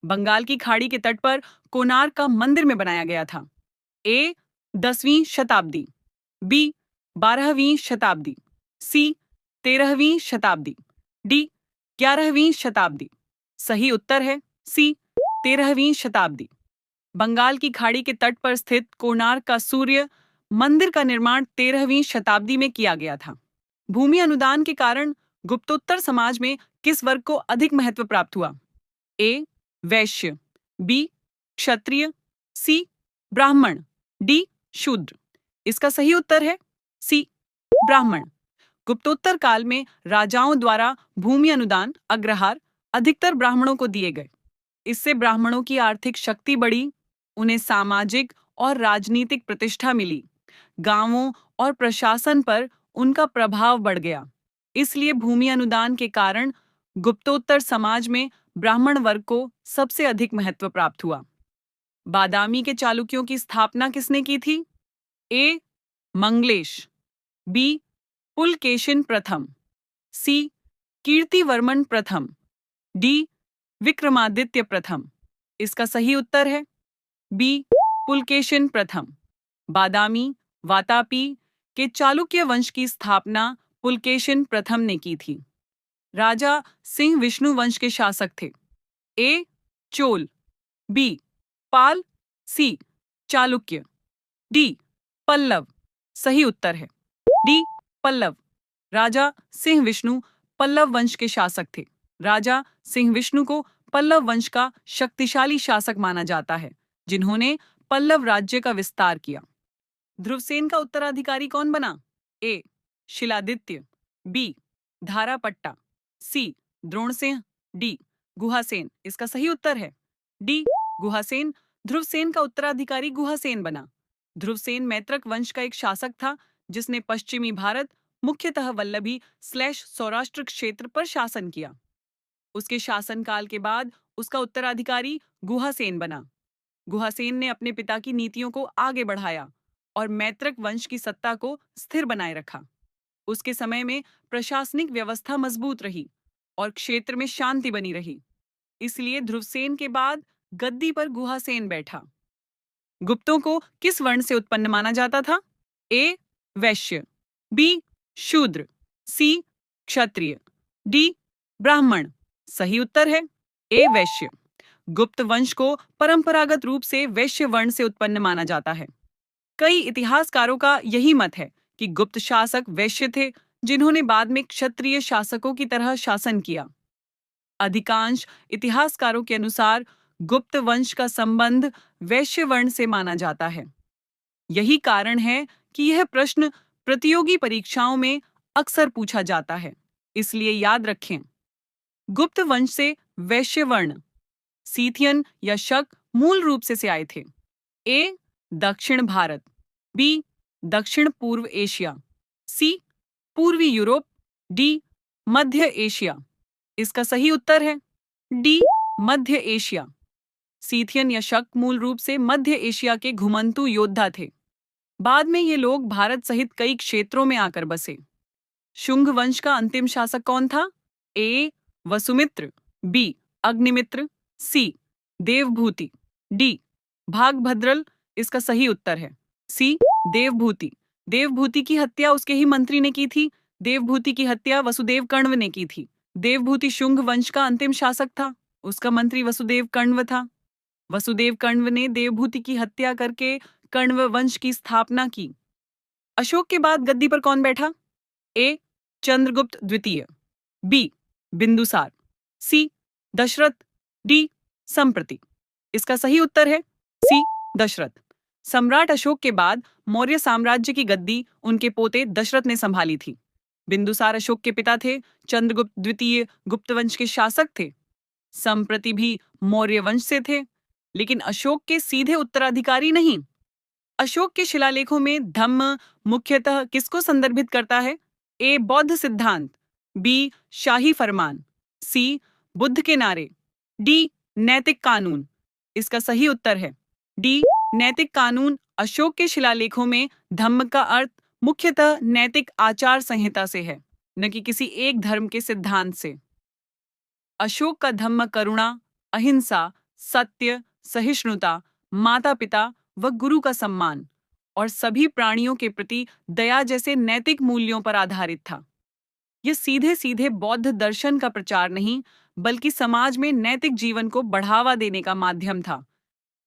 बंगाल की खाड़ी के तट पर कोणार्क का मंदिर में बनाया गया था? ए 10वीं शताब्दी, बी 12वीं शताब्दी, सी 13वीं शताब्दी, डी 11वीं शताब्दी। सही उत्तर है सी 13वीं शताब्दी। बंगाल की खाड़ी के तट पर स्थित कोणार्क का सूर्य मंदिर का निर्माण 13वीं शताब्दी में किया गया था। भूमि अनुदान के कारण गुप्तोत्तर समाज में किस वर्ग को अधिक महत्व प्राप्त हुआ? ए वैश्य, बी क्षत्रिय, सी ब्राह्मण, डी शूद्र। इसका सही उत्तर है सी ब्राह्मण। गुप्तोत्तर काल में राजाओं द्वारा भूमि अनुदान अग्रहार अधिकतर ब्राह्मणों को दिए गए। इससे ब्राह्मणों की आर्थिक शक्ति बढ़ी, उन्हें सामाजिक और राजनीतिक प्रतिष्ठा मिली, गांवों और प्रशासन पर उनका प्रभाव बढ़ गया। इसलिए भूमि अनुदान के कारण गुप्तोत्तर समाज में ब्राह्मण वर्ग को सबसे अधिक महत्व प्राप्त हुआ। बादामी के चालुक्यों की स्थापना किसने की थी? ए मंगलेश, बी पुलकेशिन प्रथम, सी कीर्तिवर्मन प्रथम, डी विक्रमादित्य प्रथम। इसका सही उत्तर है बी पुलकेशिन प्रथम। बादामी वातापी के चालुक्य वंश की स्थापना पुलकेशिन प्रथम ने की थी। राजा सिंह विष्णु वंश के शासक थे। ए चोल, बी पाल, सी चालुक्य, डी पल्लव। सही उत्तर है डी पल्लव। राजा सिंह विष्णु पल्लव वंश के शासक थे। राजा सिंह विष्णु को पल्लव वंश का शक्तिशाली शासक माना जाता है, जिन्होंने पल्लव राज्य का विस्तार किया। ध्रुवसेन का उत्तराधिकारी कौन बना? ए शिलादित्य, बी धारापट्टा, सी द्रोणसेन, डी गुहासेन। इसका सही उत्तर है डी गुहासेन। ध्रुवसेन का उत्तराधिकारी गुहासेन बना। ध्रुवसेन मैत्रक वंश का एक शासक था, जिसने पश्चिमी भारत, मुख्यतः वल्लभी सौराष्ट्र क्षेत्र पर शासन किया। उसके शासनकाल के बाद उसका उत्तराधिकारी गुहासेन बना। गुहासेन ने अपने पिता की नीतियों को आगे बढ़ाया और मैत्रक वंश की सत्ता को स्थिर बनाए रखा। उसके समय में प्रशासनिक व्यवस्था मजबूत रही और क्षेत्र में शांति बनी रही। इसलिए ध्रुवसेन के बाद गद्दी पर गुहासेन बैठा। गुप्तों को किस वर्ण से उत्पन्न माना जाता था? ए वैश्य, बी शूद्र, सी क्षत्रिय, डी ब्राह्मण। सही उत्तर है ए वैश्य। गुप्त वंश को परंपरागत रूप से वैश्य वर्ण से उत्पन्न माना जाता है। कई इतिहासकारों का यही मत है कि गुप्त शासक वैश्य थे, जिन्होंने बाद में क्षत्रिय शासकों की तरह शासन किया। अधिकांश इतिहासकारों के अनुसार गुप्त वंश का संबंध वैश्य वर्ण से माना जाता है। यही कारण है कि यह प्रश्न प्रतियोगी परीक्षाओं में अक्सर पूछा जाता है। इसलिए याद रखें, गुप्त वंश से वैश्य वर्ण, सीथियन या शक मूल रूप से आए थे। ए दक्षिण भारत, बी दक्षिण पूर्व एशिया, सी पूर्वी यूरोप, डी मध्य एशिया। इसका सही उत्तर है डी मध्य एशिया। सीथियन या शक मूल रूप से मध्य एशिया के घुमंतू योद्धा थे। बाद में ये लोग भारत सहित कई क्षेत्रों में आकर बसे। शुंग वंश का अंतिम शासक कौन था? ए वसुमित्र, बी अग्निमित्र, सी देवभूति, डी भागभद्रल। इसका सही उत्तर है सी देवभूति। देवभूति की हत्या उसके ही मंत्री ने की थी। देवभूति की हत्या वसुदेव कण्व ने की थी। देवभूति शुंग वंश का अंतिम शासक था, उसका मंत्री वसुदेव कण्व था। वसुदेव कण्व ने देवभूति की हत्या करके कण्व वंश की स्थापना की। अशोक के बाद गद्दी पर कौन बैठा? ए चंद्रगुप्त द्वितीय, बी बिंदुसार, सी दशरथ, डी संप्रति। इसका सही उत्तर है सी दशरथ। सम्राट अशोक के बाद मौर्य साम्राज्य की गद्दी उनके पोते दशरथ ने संभाली थी। बिंदुसार अशोक के पिता थे। चंद्रगुप्त द्वितीय गुप्त वंश के शासक थे। संप्रति भी मौर्य वंश से थे, लेकिन अशोक के सीधे उत्तराधिकारी नहीं। अशोक के शिलालेखों में धम्म मुख्यतः किसको संदर्भित करता है? ए बौद्ध सिद्धांत, बी शाही फरमान, सी बुद्ध के नारे, डी नैतिक कानून। इसका सही उत्तर है डी नैतिक कानून। अशोक के शिलालेखों में धम्म का अर्थ मुख्यतः नैतिक आचार संहिता से है, न कि किसी एक धर्म के सिद्धांत से। अशोक का धम्म करुणा, अहिंसा, सत्य, सहिष्णुता, माता पिता व गुरु का सम्मान और सभी प्राणियों के प्रति दया जैसे नैतिक मूल्यों पर आधारित था। यह सीधे सीधे बौद्ध दर्शन का प्रचार नहीं, बल्कि समाज में नैतिक जीवन को बढ़ावा देने का माध्यम था।